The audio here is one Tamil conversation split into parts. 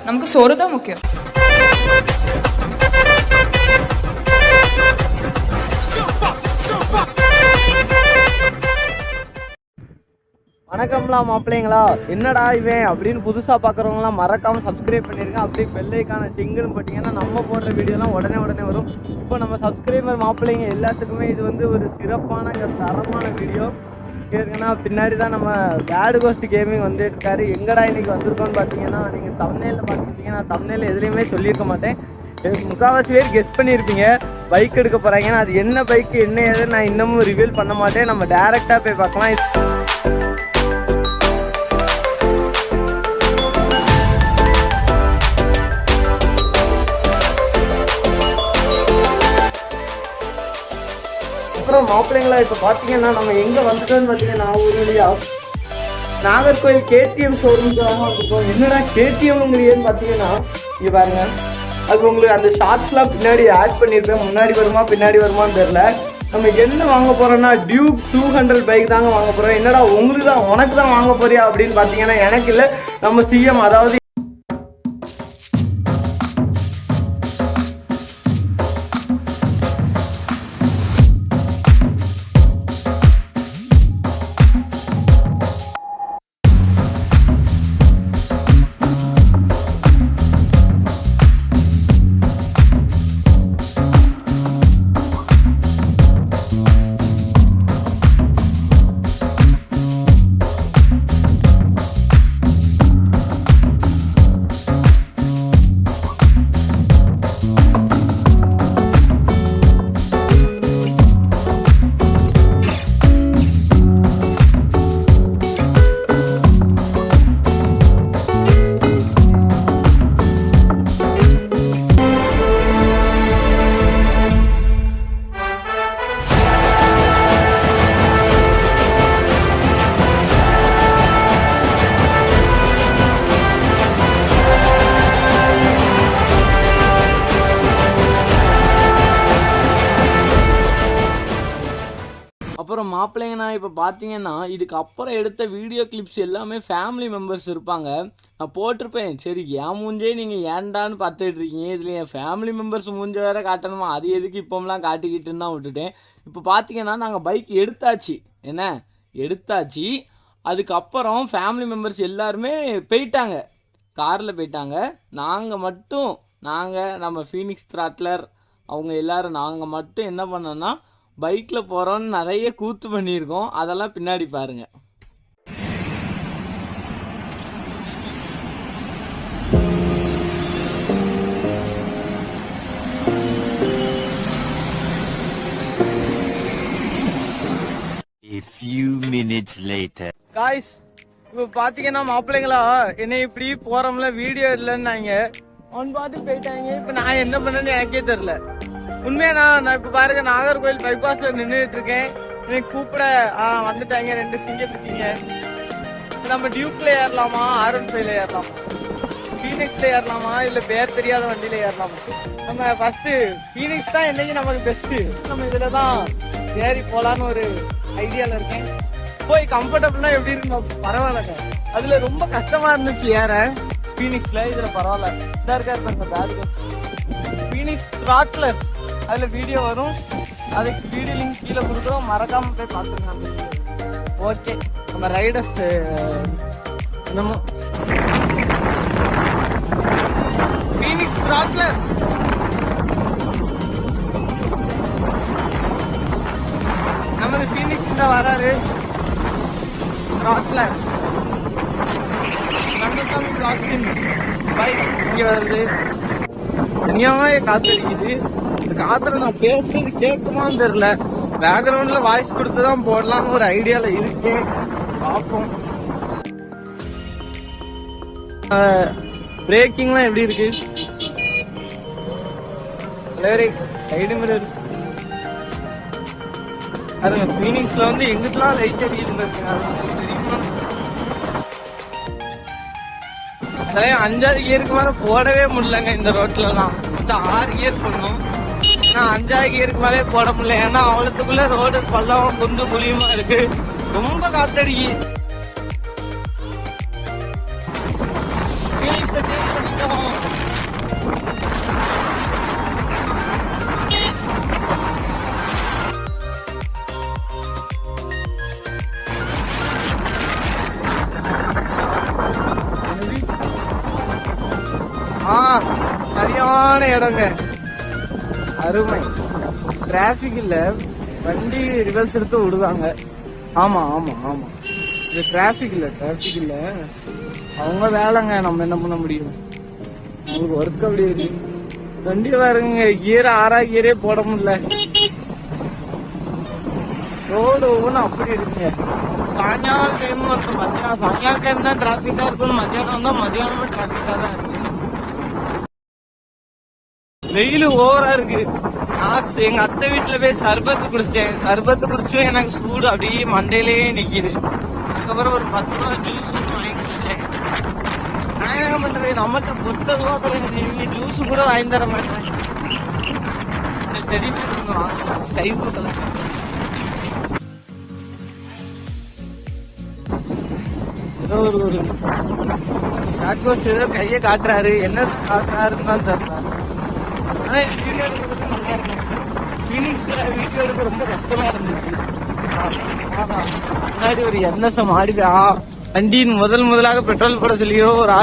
நமக்கு சோறு தான் முக்கியம். வணக்கம்லாம் மாப்பிள்ளைங்களா, என்னடா இவன் அப்படின்னு புதுசாக பார்க்குறவங்களாம் மறக்காமல் சப்ஸ்கிரைப் பண்ணியிருக்கேன். அப்படியே பெல்லைக்கான டிங்குன்னு போட்டிங்கன்னா நம்ம போடுற வீடியோலாம் உடனே வரும். இப்போ நம்ம சப்ஸ்கிரைபர் மாப்பிள்ளைங்க எல்லாத்துக்குமே இது வந்து ஒரு சிறப்பான தரமான வீடியோ. கேட்குன்னா பின்னாடி தான் நம்ம பேட் கோஸ்ட் கேமிங் வந்துட்டு இருக்காரு. எங்கடா இன்னைக்கு வந்திருக்கோன்னு பார்த்தீங்கன்னா, நீங்கள் தம்ப்நெயிலில் பார்த்துருப்பீங்க. நான் தம்ப்நெயிலில் எதுலேயுமே சொல்லியிருக்க மாட்டேன். முக்கால்வாசி பேர் கெஸ் பண்ணியிருப்பீங்க பைக் எடுக்க போகிறாங்கன்னா. அது என்ன பைக்கு என்ன ஏதுன்னு நான் இன்னமும் ரிவீல் பண்ண மாட்டேன். நம்ம டேரெக்டாக போய் பார்க்கலாம். அப்புறம் மாப்பிள்ளைங்களா, இப்போ பார்த்தீங்கன்னா நம்ம எங்கே வந்துட்டோன்னு பார்த்தீங்கன்னா, ஒரு வழியாக நாகர்கோவில் கேடிஎம் ஷோரூமுக்காக வந்திருக்கோம். என்னடா கேடிஎம்ங்கிறேன்னு பார்த்தீங்கன்னா, இங்கே பாருங்க, அது உங்களுக்கு அந்த ஷார்ட்ஸ்லாம் பின்னாடி ஆட் பண்ணியிருப்பேன். முன்னாடி வருமா பின்னாடி வருமானு தெரில. நம்ம என்ன வாங்க போகிறோம்னா டியூக் 200 பைக் தாங்க வாங்க போகிறோம். என்னடா உனக்கு தான் வாங்க போறியா அப்படின்னு பார்த்தீங்கன்னா, எனக்கு இல்லை, நம்ம சிஎம் அதாவது அப்புறம் மாப்பிள்ளைங்கண்ணா, இப்போ பார்த்தீங்கன்னா இதுக்கு அப்புறம் எடுத்த வீடியோ கிளிப்ஸ் எல்லாமே ஃபேமிலி மெம்பர்ஸ் இருப்பாங்க. நான் போட்டிருப்பேன், சரி என் மூஞ்சே நீங்கள் ஏன்டான்னு பார்த்துட்டு இருக்கீங்க, இதில் என் ஃபேமிலி மெம்பர்ஸ் மூஞ்ச வேறு காட்டணுமா, அது எதுக்கு இப்போம்லாம் காட்டிக்கிட்டுன்னு தான் விட்டுட்டேன். இப்போ பார்த்தீங்கன்னா நாங்கள் பைக் எடுத்தாச்சு. அதுக்கப்புறம் ஃபேமிலி மெம்பர்ஸ் எல்லாருமே போயிட்டாங்க, காரில் போயிட்டாங்க. நம்ம ஃபீனிக்ஸ் த்ராட்லர் அவங்க எல்லோரும் நாங்கள் மட்டும் என்ன பண்ணோன்னா பைக்கில் போகிறோன்னு நிறைய கூத்து பண்ணியிருக்கோம். அதெல்லாம் பின்னாடி பாருங்கள். A few minutes later. Guys, இப்போ பார்த்தீங்கன்னா மாப்பிள்ளைங்களா, என்னை இப்படி போகிறோம்ல வீடியோ இல்லைன்னாங்க, அவன் பார்த்து போயிட்டாங்க. இப்போ நான் என்ன பண்ணேன்னு எனக்கே தெரில. உண்மையா நான் இப்போ பாருங்க நாகர்கோவில் பைபாஸில் நின்றுட்டு இருக்கேன். எனக்கு கூப்பிட வந்துட்டாங்க 2 சிங்கத்துக்கிங்க. நம்ம டியூக்ல ஏறலாமா, R15 ஏறலாமா, ஃபீனிக்ஸ்ல ஏறலாமா, இல்லை பேர் தெரியாத வண்டியில ஏறலாமா? நம்ம ஃபர்ஸ்ட் ஃபீனிக்ஸ் தான் என்னைக்கு நமக்கு பெஸ்ட்டு. நம்ம இதில் தான் ஏறி போகலான்னு ஒரு ஐடியாவில் இருக்கேன். போய் கம்ஃபர்டபுள்னா எப்படி இருக்கு பரவாயில்லங்க. அதில் ரொம்ப கஷ்டமாக இருந்துச்சு ஏற ஃபீனிக்ஸில். இதில் பரவாயில்ல. இதாக இருக்காரு பேட் ஃபீனிக்ஸ் த்ராட்லர், அதில் வீடியோ வரும். அதுக்கு வீடியோ லிங்க் கீழே கொடுக்குறோம், மறக்காமல் போய் பார்த்துருங்க. ஓகே, நம்ம ரைடர்ஸ் என்னமோ ஃபீனிக்ஸ் த்ராட்லர்ஸ் நமது ஃபீனிக்ஸ் தான் வராரு. த்ராட்லர்ஸ் நம்ம பிளாக்ஸின் பைக் இங்கே வருது. தனியாக காத்தடிக்குது. இந்த காத்துல நான் பேசுறது கேட்குமான்னு தெரியல. பேக்ரவுண்ட்ல வாய்ஸ் கொடுத்துதான் போடலாம்னு ஒரு ஐடியால இருக்கேன், பார்ப்போம். பிரேக்கிங்லாம் எப்படி இருக்கு? சைடு மிரர் பாருங்க. ஃபீனிக்ஸ்ல வந்து எங்கிட்டலாம் லைட் அடிக்குது. 5வது கியருக்கு மேல போடவே முடியலங்க இந்த ரோட்லலாம். 6 கியர் பண்ணோம், ஆனால் 5வது கியருக்கு மேலே போட முடியல. ஏன்னா அவ்வளோத்துக்குள்ள ரோடு பள்ளம் குந்து குழியுமா இருக்கு, ரொம்ப காத்தடிக்கு. அருமையான இடங்க, அருமை. டிராபிக் இல்ல, வண்டி ரிவர்ஸ் எடுத்து விடுவாங்க. ஆமா ஆமா ஆமா, இது டிராபிக் இல்ல, அவங்க வேலைங்க, நம்ம என்ன பண்ண முடியும், உங்களுக்கு ஒர்க் அப்படி இருக்கு. வண்டி பாருங்க, கியர் 6 கியரே போட முடியல, ரோடு ஒவ்வொன்றும் அப்படி இருக்குங்க. சாயங்காலம் டைம் வந்து மத்தியானம், சாயங்காலம் டைம் தான் டிராபிக்கா இருக்கும், மத்தியானம் வந்தா மத்தியானமும் டிராபிக்கா தான் இருக்கு. வெயில் ஓவரா இருக்கு. எங்க அத்தை வீட்டுல போய் சர்பத்து குடிச்சிட்டேன். சர்பத்து குடிச்சும் எனக்கு சூடு அப்படியே மண்டையிலேயே நிக்குது. அதுக்கப்புறம் ஒரு 10 ரூபா ஜூஸ் வாங்கி குடிச்சேன். நான் என்ன பண்றது, நம்மகிட்ட பொத்த ரூபா கிடையாது, ஜூஸ் கூட வாங்கி தர மாட்டேன். ஸ்கை ப்ளூ ஏதோ ஒரு ஏதோ கையை காட்டுறாரு, என்ன காட்டுறாருன்னு தான் தெரியல. ஆனா வீடியோ எடுக்கிறது நல்லா இருக்கும். ஃபீனிக்ஸ்ல வீடியோ எடுக்க ரொம்ப கஷ்டமா இருந்துச்சு. முன்னாடி ஒரு என்எஸ்எம் ஆடிப்பா வண்டியின் முதலாக பெட்ரோல் போட சொல்லியோ ஒரு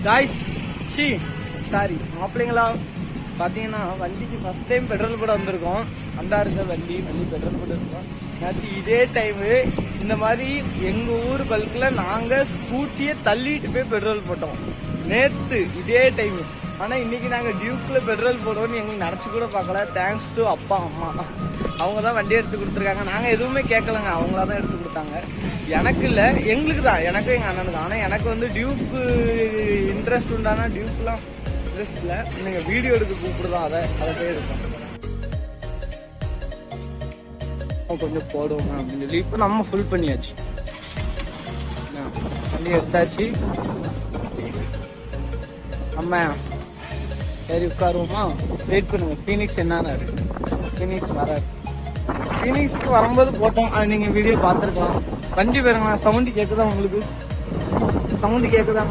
காய்ஸ் சாரி மாப்பிள்ளைங்களா பாத்தீங்கன்னா, வண்டிக்கு ஃபர்ஸ்ட் டைம் பெட்ரோல் போட வந்திருக்கோம். அந்த இருக்க வண்டி பெட்ரோல் போட இருக்கோம். நேற்று இதே டைமு இந்த மாதிரி எங்க ஊர் பல்க்ல நாங்க ஸ்கூட்டியை தள்ளிட்டு போய் பெட்ரோல் போட்டோம் நேற்று இதே டைம். ஆனா இன்னைக்கு நாங்க டியூக்ல பெட்ரோல் போடுவோம்னு எங்களுக்கு நினைச்சு கூட பார்க்கல. தேங்க்ஸ் டு அப்பா அம்மா, அவங்க தான் வண்டி எடுத்து கொடுத்துருக்காங்க. நாங்க எதுவுமே கேட்கலங்க, அவங்களா தான் எடுத்து கொடுத்தாங்க. எனக்கு இல்ல, எங்களுக்கு தான், எனக்கும் எங்க அண்ணனுக்கு. ஆனா எனக்கு வந்து டியூக்கு இன்ட்ரெஸ்ட் உண்டானா டியூக்லாம் இன்ட்ரெஸ்ட் இல்ல. நீங்க வீடியோ எடுக்க கூப்பிடுதா, அதை போய் எடுப்போம், கொஞ்சம் போடுவோங்க அப்படின்னு சொல்லி இப்ப நம்ம ஃபுல் பண்ணியாச்சு. வண்டி எடுத்தாச்சு, நம்ம சரி உட்காருவோமா, வெயிட் பண்ணுங்க. ஃபீனிக்ஸ் என்னன்னா ஃபீனிக்ஸ் வராது. ஃபீனிக்ஸ்க்கு வரும்போது போட்டோம், அது நீங்க வீடியோ பார்த்துருக்கலாம். வண்டி பாருங்க, சவுண்டு கேட்குதா உங்களுக்கு, சவுண்டு கேட்குதா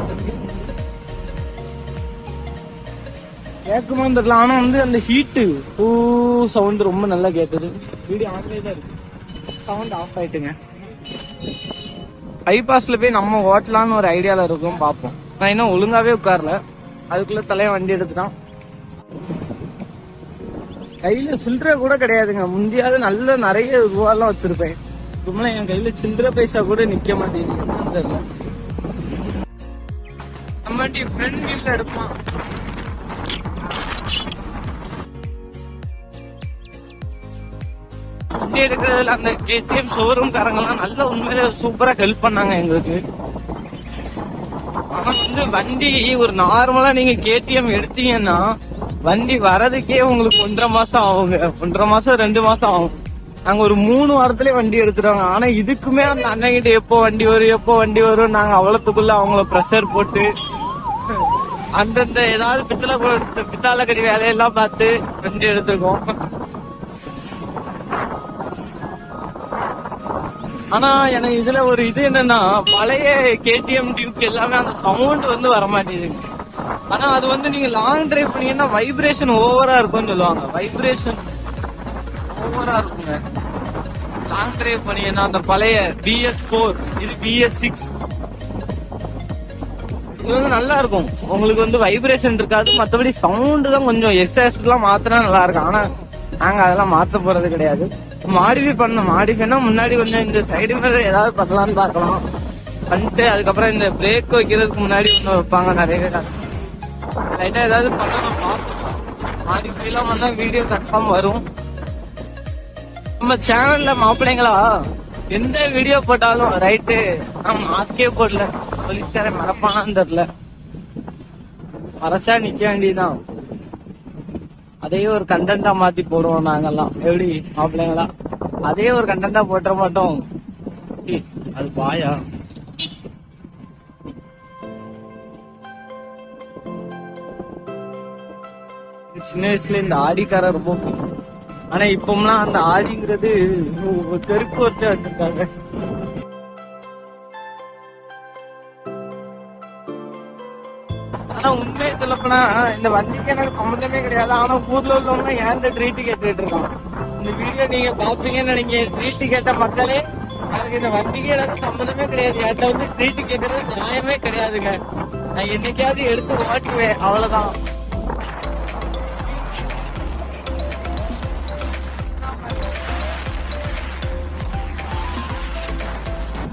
கேட்குமான்னு தெரியல. ஆனா வந்து அந்த ஹீட்டு சவுண்ட் ரொம்ப நல்லா கேட்குது. வீடியோ ஆன்லேயே தான் இருக்கு, சவுண்ட் ஆஃப் ஆயிட்டுங்க. பைபாஸ்ல போய் நம்ம ஓட்டலான்னு ஒரு ஐடியால இருக்கும், பார்ப்போம். நான் இன்னும் ஒழுங்காவே உட்காரல, அதுக்குள்ள தலைய வண்டி எடுத்துட்டான். கையில சில்லறை கூட கிடையாதுங்க. முந்தியாவது நல்ல நிறைய ரூபாலாம் வச்சிருப்பேன். ரொம்ப என் கையில சில்லறை பைசா கூட நிக்க மாட்டேங்குது. நம்ம ஃப்ரெண்ட் வீட்ல எடுப்பான். வண்டி எடுக்கிறதுல அந்த கேடிஎம் ஷோரூம் காரங்கெல்லாம் நல்ல உண்மையில சூப்பரா ஹெல்ப் பண்ணாங்க எங்களுக்கு. ஆனா வந்து வண்டி ஒரு நார்மலா நீங்க கேடிஎம் எடுத்தீங்கன்னா வண்டி வரதுக்கே உங்களுக்கு 1.5 மாசம் ஆகுங்க. 1.5 மாசம் 2 மாசம் ஆகும். நாங்க ஒரு 3 வாரத்திலே வண்டி எடுத்துருவாங்க. ஆனா இதுக்குமே அந்த அண்ணங்கிட்ட எப்போ வண்டி வரும் நாங்க அவ்வளவுக்குள்ள அவங்கள ப்ரெஷர் போட்டு அந்தந்த ஏதாவது பித்தாள கடி வேலையெல்லாம் பார்த்து வண்டி எடுத்துருக்கோம். ஆனா எனக்கு இதுல ஒரு இது என்னன்னா, பழைய கேடிஎம் டியூக் எல்லாமே அந்த சவுண்ட் வந்து வரமாட்டேங்குது. ஆனா அது வந்து நீங்க லாங் டிரைவ் பண்ணீங்கன்னா வைப்ரேஷன் ஓவரா இருக்கும்னு சொல்லுவாங்க. வைப்ரேஷன் ஓவரா இருக்குங்க லாங் டிரைவ் பண்ணீங்கன்னா. அந்த பழைய BS4 இது BS6 இது வந்து நல்லா இருக்கும். உங்களுக்கு வந்து வைப்ரேஷன் இருக்காது, மற்றபடி சவுண்டு தான் கொஞ்சம் எக்ஸாஸ்ட் எல்லாம் மாத்தினா நல்லா இருக்கும். ஆனா நாங்க அதெல்லாம் மாத்த போறது கிடையாது. மாடிஃபைனா முன்னாடி கொஞ்சம் இந்த சைடு மேல ஏதாவது பண்ணலாம்னு பார்க்கலாம் பண்ணிட்டு, அதுக்கப்புறம் இந்த பிரேக் வைக்கிறதுக்கு முன்னாடி ஒன்று வைப்பாங்க நிறைய பேர். லைட்டா ஏதாவது பண்ணலாம் பார்க்கலாம். மாடிஃபைலாம் பண்ணா வீடியோ கன்ஃபார்ம் வரும். நம்ம சேனல்ல மாப்பிள்ளைங்களா எந்த வீடியோ போட்டாலும் ரைட்டு, நான் மாஸ்கே போடல, போலீஸ்காரன் மறப்பானான்னு தெரியல, மறைச்சா நிக்க வேண்டியதுதான். அதையே ஒரு கண்டென்ட்டா மாத்தி போடுவோம் நாங்கெல்லாம். எப்படி மாப்பிள்ளைங்களா, அதே ஒரு கண்டென்ட்டா போட்ட மாட்டோம். அது பாயா சின்ன வயசுல இந்த ஆடிக்கார ரொம்ப பிடிக்கும். ஆனா இப்பம்லாம் அந்த ஆடிங்கிறது தெருக்கு ஒருத்தர் வச்சிருக்காங்க. ஆனா உண்மையை சொல்லப்போனா இந்த வண்டிக்கு எனக்கு சம்மந்தமே கிடையாது. ஆனா ஊர்ல உள்ளவங்க ஏன் ட்ரீட் கேட்டுட்டு இருக்கான். இந்த வீடியோ நீங்க பாப்பீங்கன்னு நினைக்க, ட்ரீட் கேட்ட மக்களே எனக்கு இந்த வண்டிக்கு எனக்கு சம்மந்தமே கிடையாது. என்கிட்ட வந்து ட்ரீட் கேட்கறது நியாயமே கிடையாதுங்க. நான் என்னைக்காவது எடுத்து ஓட்டுவேன், அவ்வளவுதான்.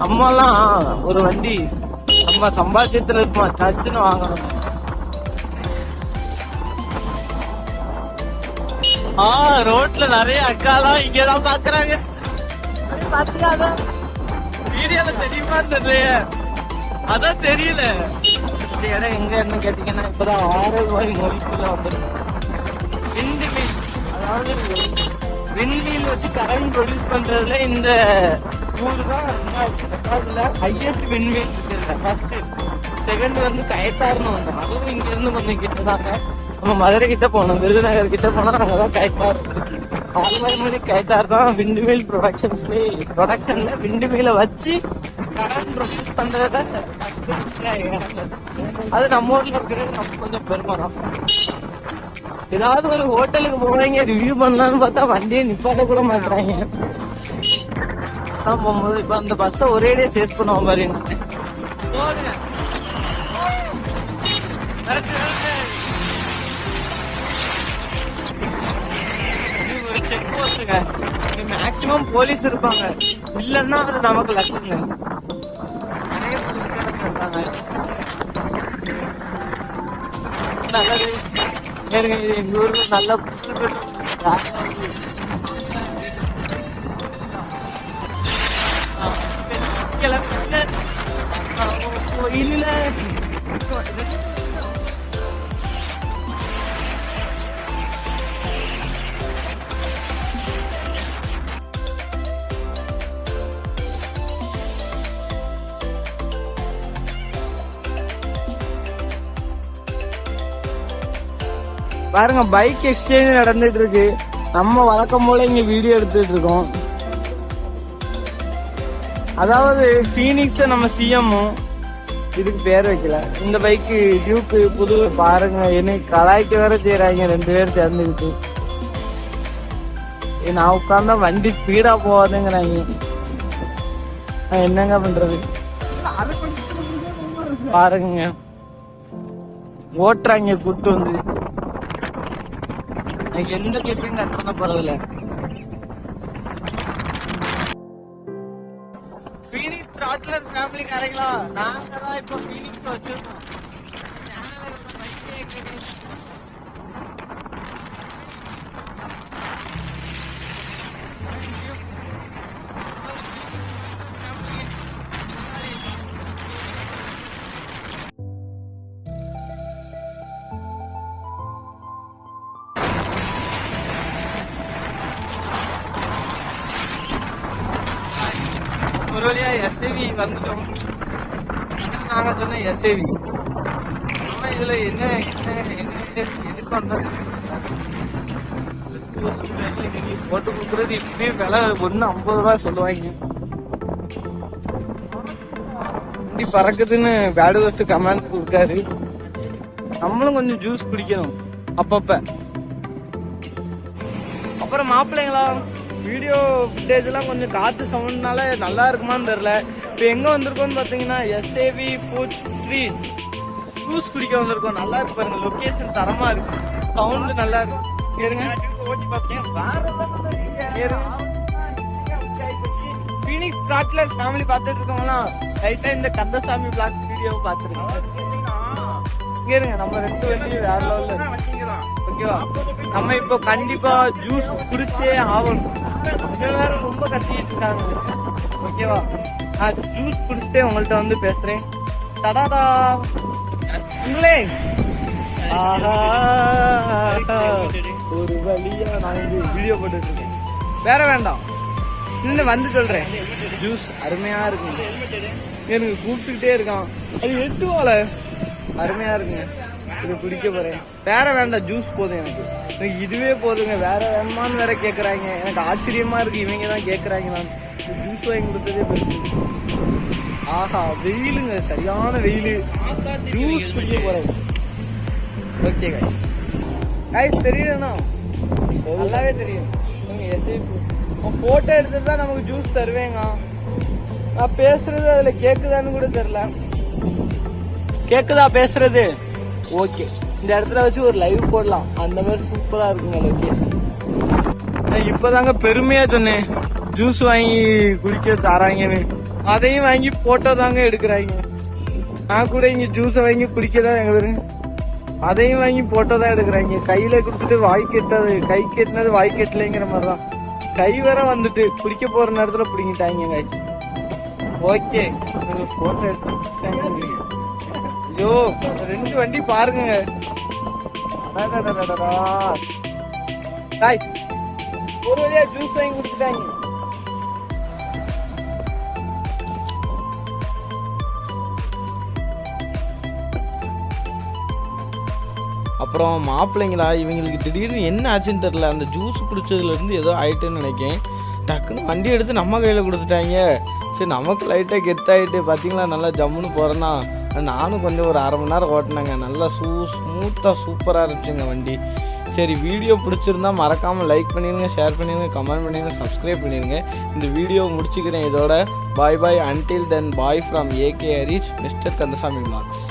நம்மலாம் ஒரு வண்டி நம்ம சம்பாத்தியத்துல இருக்குமா சர்ச்சுன்னு வாங்கணும். ரோட்ல நிறைய அக்காலாம் இங்கதான் பாக்குறாங்க. பாத்தியா வீடியோல தெரியுமா தெரியல, அதான் தெரியல. இந்த இடம் எங்க இருந்து கேட்டீங்கன்னா இப்பதான் 6 ரூபாய் மொழிக்குள்ள வந்துருக்கு. விண்ட்மில், அதாவது விண்ட்மில் வச்சு கரண்ட் ப்ரொடியூஸ் பண்றதுல இந்த ஊர் தான் ஹையஸ்ட் விண்ட்மில் இருக்குல்ல. ஃபர்ஸ்ட் செகண்ட் வந்து கயத்தார்னு வந்தோம். அதுவும் இங்க இருந்து கொஞ்சம் கிட்டதாங்க. நம்ம மதுரை கிட்ட போனோம், விருதுநகர் கிட்ட போனா அங்கதான் கயத்தார். 6 மணி கயத்தார் தான் விண்ட்மில் ப்ரொடக்ஷன்ல விண்ட்மில வச்சு கரண்ட் ப்ரொடியூஸ் பண்றதுதான். அது நம்ம ஊர்ல இருக்கிறது நம்ம கொஞ்சம் பெருமை தான். ஏதாவது ஒரு ஹோட்டலுக்கு போவாங்க ரிவ்யூ பண்ணலாம்னு பார்த்தா வண்டியை நிப்பாட்ட கூட மாட்டுறாங்க. போகும்போது இப்ப அந்த பஸ்ஸை ஒரேடியே சேஸ் பண்ணுவோம் பாரு. செக் போஸ்டுங்க, மேக்சிமம் போலீஸ் இருப்பாங்க. இல்லன்னா அது நமக்கு லக்குங்க. நிறைய போலீஸ்காரங்க இருக்காங்க. நல்லது எங்க ஊர்ல நல்ல கோயில பாருங்க, பைக் எக்ஸ்சேஞ்ச் நடந்துட்டு இருக்கு. நம்ம வழக்கம் போல இங்க வீடியோ எடுத்துட்டு இருக்கோம். அதாவது ஃபீனிக்ஸ் நம்ம சிஎம்மும் இதுக்கு பேர் வைக்கல. இந்த பைக்கு டியூக்கு புது. பாருங்க, என்னை கலாய்க்க வேற செய்யறாங்க 2 பேர் சேர்ந்துக்கிட்டு. நான் உட்கார்ந்தா வண்டி ஸ்பீடா போகாதுங்கிறாங்க. என்னங்க பண்றது? பாருங்க, ஓட்டுறாங்க கூட்டு வந்து. எனக்கு எந்த கிளிப்பையும் கட் பண்ண போறதில்ல. ஃபீனிக்ஸ் த்ராட்லர் ஃபேமிலி காரங்களா, நாங்க தான் இப்ப ஃபீனிக்ஸ் வச்சிருக்கோம். ஒரு வழியா எஸ்ஏவி வந்துட்டோம். நாங்க சொன்ன எஸ்ஏவி இதுல என்ன எது பண்றது போட்டு கொடுக்குறது. இப்படியே விலை 150 ரூபாய் சொல்லுவாங்க. இப்படி பறக்குதுன்னு பேடு வஸ்ட் கமெண்ட் கொடுக்காரு. நம்மளும் கொஞ்சம் ஜூஸ் குடிக்கணும் அப்பப்ப. அப்புறம் மாப்பிள்ளைங்களா, வீடியோ ஃபுட்டேஜ் எல்லாம் கொஞ்சம் காத்து சவுண்ட்னால நல்லா இருக்குமான்னு தெரியல. இப்போ எங்க வந்திருக்கோம்னு பாத்தீங்கன்னா எஸ்ஏவி ஃபுட் ஸ்ட்ரீட் ஜூஸ் குடிக்க வந்திருக்கோம். நல்லா இருக்கு பாருங்க, லொகேஷன் தரமா இருக்கு, சவுண்ட் நல்லா இருக்கு. ஃபீனிக்ஸ் த்ராட்லர் ஃபேமிலி பார்த்துட்டு இருக்கவங்களாம் ரைட்டா இந்த கந்தசாமி பிளாக்ஸ் வீடியோ பார்த்துருக்கோம். இருங்க, நம்ம 2 வண்டியும் வேற லெவல்ல ஓகேவா. நம்ம இப்போ கண்டிப்பா ஜூஸ் குடிச்சே ஆகணும். வேற ரொம்ப கத்திட்டு இருக்காங்க ஓகேவா. நான் ஜூஸ் குடிச்சிட்டே உங்கள்ட்ட வந்து பேசுறேன். தடாதா உங்களே, ஒரு வழியா நான் வீடியோ போட்டுட்டு இருக்கேன். வேற வேண்டாம், இன்னும் வந்து சொல்றேன். ஜூஸ் அருமையா இருக்கு. எனக்கு கூப்பிட்டுக்கிட்டே இருக்கான். அது 8 வாழை அருமையா இருக்குங்க. இது குடிக்க போறேன். வேற வேண்டாம், ஜூஸ் போதும் எனக்கு. இதுவே போதுங்க, வேற வேணுமான்னு வேற கேக்குறாங்க. எனக்கு ஆச்சரியமா இருக்கு, இவங்க தான் கேக்குறாங்க. நான் ஜூஸ் வாங்கி கொடுத்ததே பெருசு. ஆஹா, வெயிலுங்க, சரியான வெயிலு. ஜூஸ் குடிக்க போறேன். ஓகே கைஸ், தெரியலண்ணா, நல்லாவே தெரியும். போட்டோ எடுத்துட்டு தான் நமக்கு ஜூஸ் தருவேங்க. நான் பேசுறது அதுல கேக்குதான்னு கூட தெரியல. கேக்குதா பேசுறது? ஓகே, இந்த இடத்துல வச்சு ஒரு லைவ் போடலாம். அந்த மாதிரி சூப்பரா இருக்குங்க லொகேஷன். நான் இப்பதாங்க பெருமையா சொன்னேன் ஜூஸ் வாங்கி குடிக்க தராங்கன்னு. அதையும் வாங்கி போட்டோ தாங்க எடுக்கிறாங்க. நான் கூட இங்க ஜூஸை வாங்கி குடிக்கதான் எங்க பேரு, அதையும் வாங்கி போட்டோ தான் எடுக்கிறாங்க. கையில கொடுத்துட்டு வாய் கெட்டது, கை கெட்டினது வாய் கெட்டலைங்கிற மாதிரிதான். கை வேற வந்துட்டு குடிக்க போற நேரத்துல பிடிங்கிட்டாங்க guys. ஓகே, போட்டோ எடுத்தாங்க. ஐயோ, 2 வண்டி பாருங்க guys. ஒரு வழியா ஜூஸ் வாங்கி குடிச்சிட்டாங்க. அப்புறம் மாப்பிள்ளைங்களா இவங்களுக்கு திடீர்னு என்ன ஆச்சுன்னு தெரில. அந்த ஜூஸ் குடிச்சதுலேருந்து ஏதோ ஆயிட்டுன்னு நினைக்கேன். டக்குன்னு வண்டி எடுத்து நம்ம கையில் கொடுத்துட்டாங்க. சரி, நமக்கு லைட்டாக கெத்தாயிட்டு பார்த்தீங்களா, நல்லா ஜம்முன்னு போகிறேன்னா. நானும் கொஞ்சம் ஒரு 1/2 மணி நேரம் ஓட்டினாங்க. நல்லா ஸ்மூத்தாக சூப்பராக இருந்துச்சுங்க வண்டி. சரி, வீடியோ பிடிச்சிருந்தா மறக்காமல் லைக் பண்ணிடுங்க, ஷேர் பண்ணிடுங்க, கமெண்ட் பண்ணிடுங்க, சப்ஸ்கிரைப் பண்ணிடுங்க. இந்த வீடியோவை முடிச்சுக்கிறேன் இதோட. Bye bye, until then bye from AK Harish, mister Kandasamy vlogs.